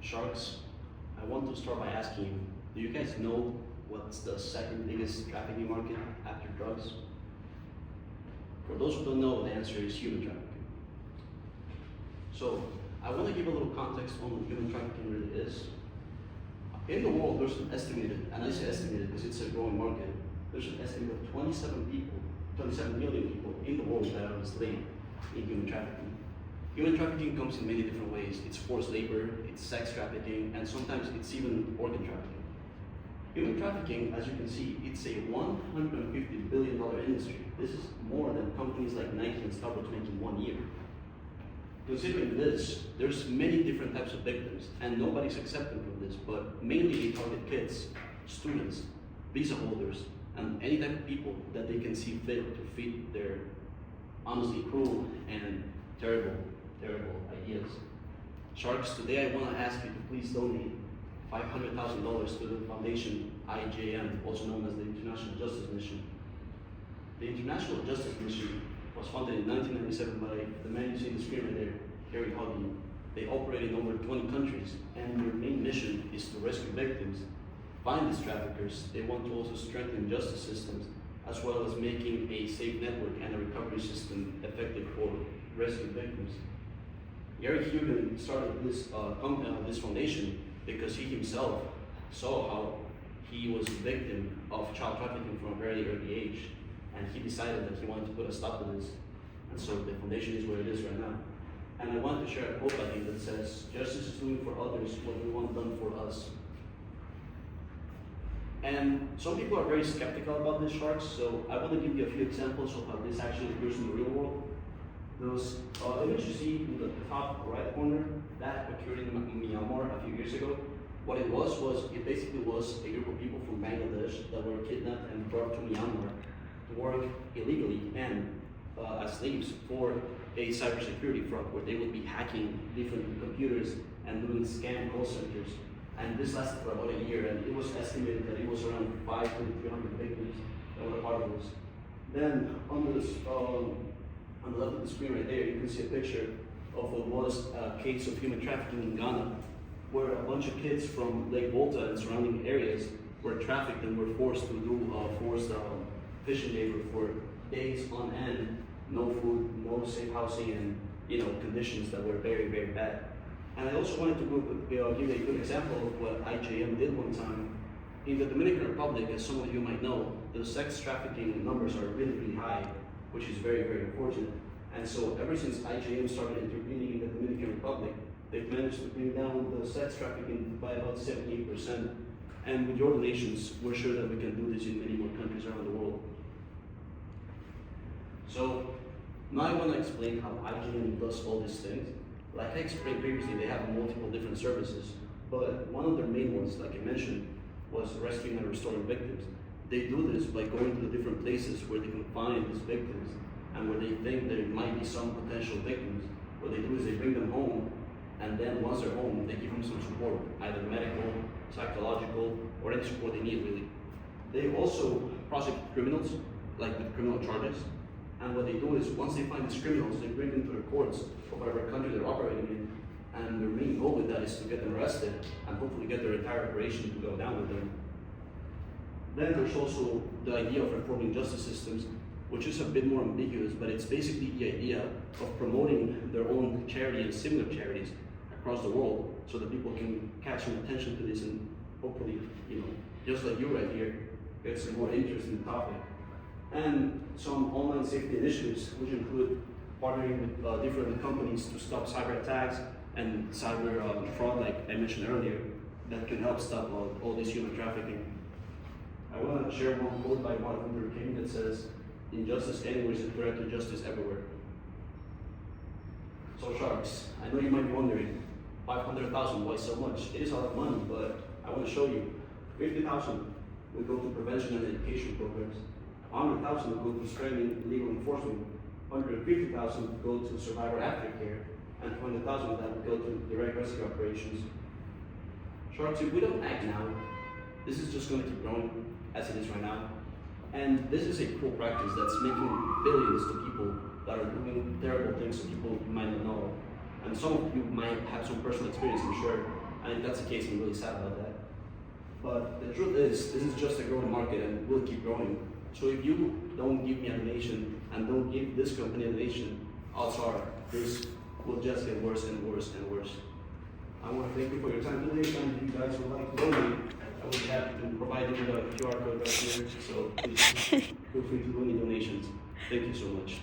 Sharks, I want to start by asking you, do you guys know what's the second biggest trafficking market after drugs? For those who don't know, the answer is human trafficking. So, I want to give a little context on what human trafficking really is. In the world, there's an estimated, and I say estimated because it's a growing market, there's an estimate of 27 million people in the world that are enslaved in human trafficking. Human trafficking comes in many different ways. It's forced labor, it's sex trafficking, and sometimes it's even organ trafficking. Human trafficking, as you can see, it's a $150 billion industry. This is more than companies like Nike and Starbucks make in 1 year. Considering this, there's many different types of victims, and nobody's accepted from this, but mainly they target kids, students, visa holders, and any type of people that they can see fit to fit their honestly cruel and terrible ideas. Sharks, today I want to ask you to please donate $500,000 to the foundation IJM, also known as the International Justice Mission. The International Justice Mission was founded in 1997 by the man you see in the screen right there, Harry Huggy. They operate in over 20 countries, and their main mission is to rescue victims, find these traffickers. They want to also strengthen justice systems, as well as making a safe network and a recovery system effective for rescue victims. Gary Hugan started this foundation because he himself saw how he was a victim of child trafficking from a very early age, and he decided that he wanted to put a stop to this. And so the foundation is where it is right now. And I want to share a quote I think that says, "Justice is doing for others what we want done for us." And some people are very skeptical about these sharks, so I want to give you a few examples of how this actually occurs in the real world. Those images you see in the top right corner, that occurred in Myanmar a few years ago. What it was it basically was a group of people from Bangladesh that were kidnapped and brought to Myanmar to work illegally and as slaves for a cybersecurity fraud where they would be hacking different computers and doing scam call centers. And this lasted for about a year, and it was estimated that it was around 500 to 300 victims that were part of this. Then on the left of the screen right there, you can see a picture of what was a case of human trafficking in Ghana, where a bunch of kids from Lake Volta and surrounding areas were trafficked and were forced to do forced fishing labor for days on end, no food, no safe housing, and conditions that were very, very bad. And I also wanted to give a good example of what IJM did one time. In the Dominican Republic, as some of you might know, the sex trafficking numbers are really, really high, which is very, very unfortunate. And so ever since IJM started intervening in the Dominican Republic, they've managed to bring down the sex trafficking by about 78%. And with your donations, we're sure that we can do this in many more countries around the world. So now I want to explain how IJM does all these things. Like I explained previously, they have multiple different services, but one of their main ones, like I mentioned, was rescuing and restoring victims. They do this by going to the different places where they can find these victims and where they think there might be some potential victims. What they do is they bring them home, and then once they're home, they give them some support, either medical, psychological, or any support they need, really. They also prosecute criminals, like with criminal charges. And what they do is, once they find these criminals, they bring them to the courts of whatever country they're operating in. And their main goal with that is to get them arrested and hopefully get their entire operation to go down with them. Then there's also the idea of reforming justice systems, which is a bit more ambiguous, but it's basically the idea of promoting their own charity and similar charities across the world so that people can catch some attention to this and hopefully, just like you right here, get some more interest in the topic. And some online safety initiatives, which include partnering with different companies to stop cyber attacks and cyber fraud, like I mentioned earlier, that can help stop all this human trafficking. I want to share one quote by Martin Luther King that says, "Injustice anywhere is a threat to justice everywhere." So sharks, I know you might be wondering, 500,000, why so much? It is a lot of money, but I want to show you. 50,000 will go to prevention and education programs. 100,000 will go to strengthening legal enforcement. 150,000 will go to survivor aftercare, and 200,000 of that will go to direct rescue operations. Sharks, if we don't act now, this is just going to keep growing as it is right now. And this is a cruel practice that's making billions to people that are doing terrible things to people you might not know. And some of you might have some personal experience, I'm sure. And if that's the case, I'm really sad about that. But the truth is, this is just a growing market and will keep growing. So if you don't give me a donation and don't give this company a donation, odds are this will just get worse and worse and worse. I want to thank you for your time today, and if you guys would like to donate, I would be happy to provide you with a QR code right here. So please feel free to do any donations. Thank you so much.